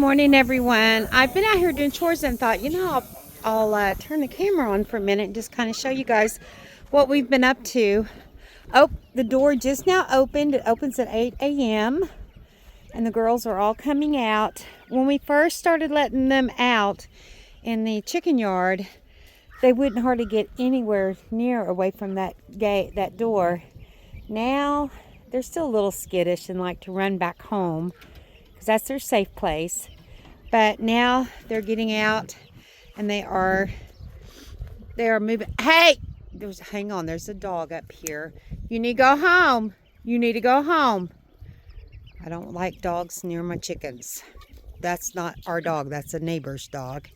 morning, everyone. I've been out here doing chores and thought, I'll turn the camera on for a minute and just kind of show you guys what we've been up to. Oh, the door just now opened. It opens at 8 a.m. and the girls are all coming out. When we first started letting them out in the chicken yard, they wouldn't hardly get anywhere near away from that gate, that door. Now they're still a little skittish and like to run back home because that's their safe place. But now they're getting out and they are moving. Hey, hang on, there's a dog up here. You need to go home. You need to go home. I don't like dogs near my chickens. That's not our dog, that's a neighbor's dog.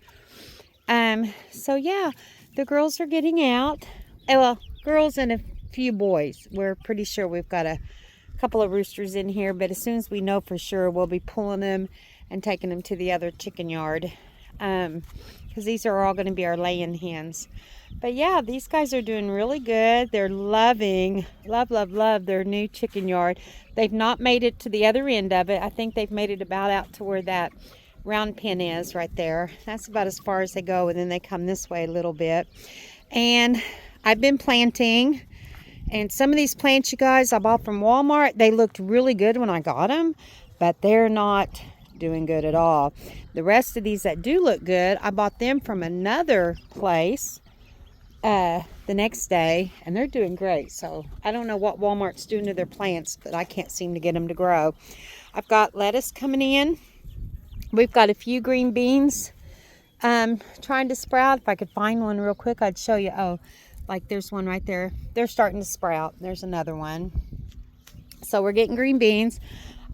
So yeah, the girls are getting out. Well, girls and a few boys. We're pretty sure we've got a couple of roosters in here, but as soon as we know for sure, we'll be pulling them and taking them to the other chicken yard, because these are all going to be our laying hens. But yeah, these guys are doing really good. They're love their new chicken yard. They've not made it to the other end of it. I think they've made it about out to where that round pen is right there. That's about as far as they go, and then they come this way a little bit. And I've been planting, and some of these plants, you guys, I bought from Walmart. They looked really good when I got them, but they're not doing good at all. The rest of these that do look good, I bought them from another place the next day, and they're doing great. So I don't know what Walmart's doing to their plants, but I can't seem to get them to grow. I've got lettuce coming in. We've got a few green beans trying to sprout. If I could find one real quick, I'd show you. Oh, like there's one right there. They're starting to sprout. There's another one. So we're getting green beans.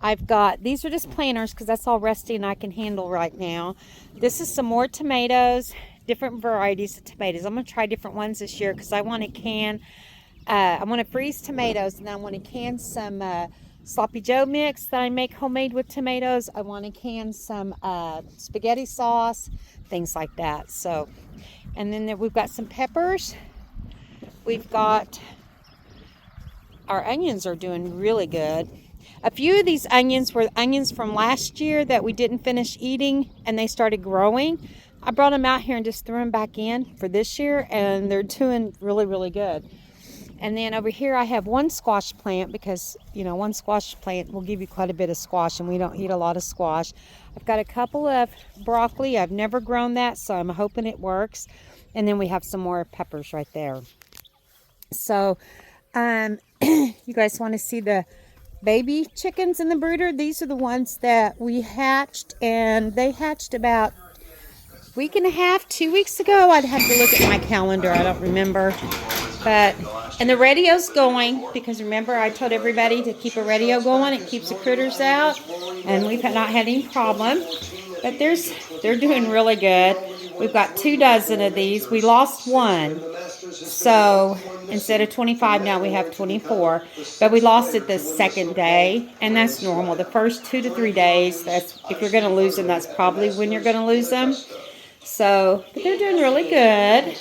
I've got, these are just planters because that's all Rusty and I can handle right now. This is some more tomatoes, different varieties of tomatoes. I'm going to try different ones this year because I want to can, I want to freeze tomatoes, and I want to can some Sloppy Joe mix that I make homemade with tomatoes. I want to can some spaghetti sauce, things like that. So, and then we've got some peppers. We've got, our onions are doing really good. A few of these onions were onions from last year that we didn't finish eating, and they started growing. I brought them out here and just threw them back in for this year, and they're doing really good. And then over here I have one squash plant because, one squash plant will give you quite a bit of squash, and we don't eat a lot of squash. I've got a couple of broccoli. I've never grown that, so I'm hoping it works. And then we have some more peppers right there. So, you guys want to see the baby chickens in the brooder? These are the ones that we hatched, and they hatched about a week and a half, 2 weeks ago. I'd have to look at my calendar. I don't remember. But, and the radio's going because remember I told everybody to keep a radio going. It keeps the critters out, and we've not had any problem. But they're doing really good. We've got 24 of these. We lost one. So instead of 25, now we have 24. But we lost it the second day, and that's normal. The first 2 to 3 days, that's if you're going to lose them, that's probably when you're going to lose them. So, but they're doing really good.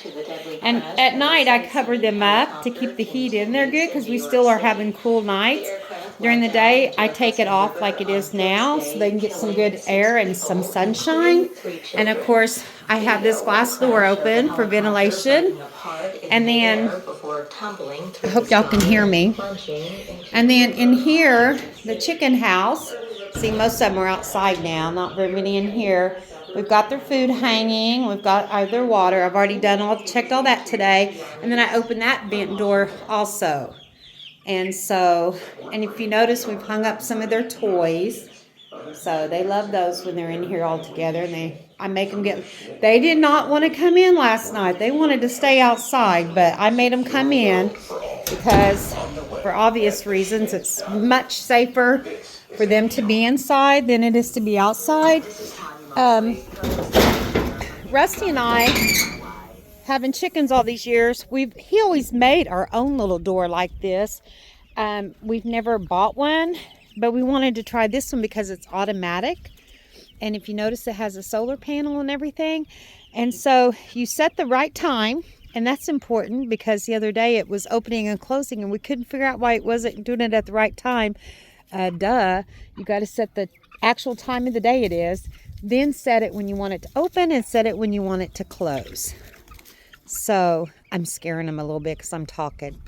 And at night, I cover them up to keep the heat in there good because we still are having cool nights. During the day, I take it off like it is now so they can get some good air and some sunshine. And of course, I have this glass door open for ventilation. And then, I hope y'all can hear me. And then in here, the chicken house, see, most of them are outside now, not very many in here. We've got their food hanging. We've got their water. I've already checked all that today. And then I opened that vent door also. And so, and if you notice, we've hung up some of their toys. So they love those when they're in here all together. And I make them they did not want to come in last night. They wanted to stay outside, but I made them come in because for obvious reasons, it's much safer for them to be inside than it is to be outside. Rusty and I, having chickens all these years, he always made our own little door like this. We've never bought one, but we wanted to try this one because it's automatic. And if you notice, it has a solar panel and everything. And so you set the right time, and that's important because the other day it was opening and closing, and we couldn't figure out why it wasn't doing it at the right time. You got to set the actual time of the day it is. then set it when you want it to open and set it when you want it to close. So I'm scaring them a little bit because I'm talking.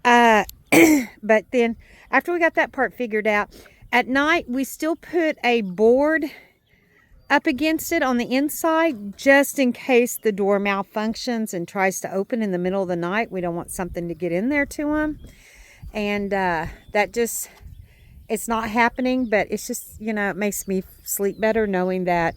But then after we got that part figured out, at night we still put a board up against it on the inside just in case the door malfunctions and tries to open in the middle of the night. We don't want something to get in there to them. And that just, it's not happening, but it's just, you know, it makes me sleep better knowing that,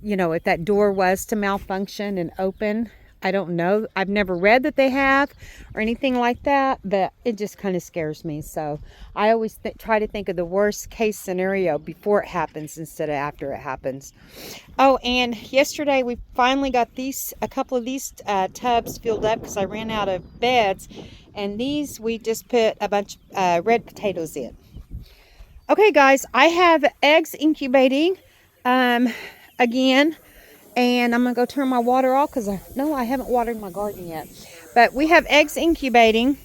you know, if that door was to malfunction and open, I don't know. I've never read that they have or anything like that, but it just kind of scares me. So I always try to think of the worst case scenario before it happens instead of after it happens. Oh, and yesterday we finally got a couple of these tubs filled up because I ran out of beds. And these we just put a bunch of red potatoes in. Okay, guys, I have eggs incubating again. And I'm going to go turn my water off because I haven't watered my garden yet. But we have eggs incubating.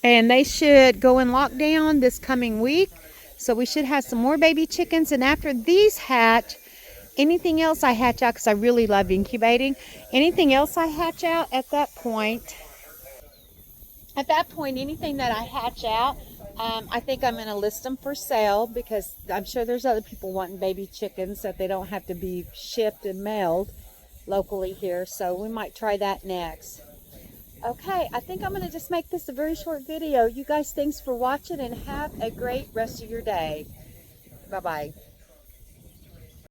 And they should go in lockdown this coming week. So we should have some more baby chickens. And after these hatch, anything else I hatch out, because I really love incubating. Anything else I hatch out at that point, anything that I hatch out, I think I'm going to list them for sale because I'm sure there's other people wanting baby chickens that they don't have to be shipped and mailed locally here. So we might try that next. Okay, I think I'm going to just make this a very short video. You guys, thanks for watching and have a great rest of your day. Bye-bye.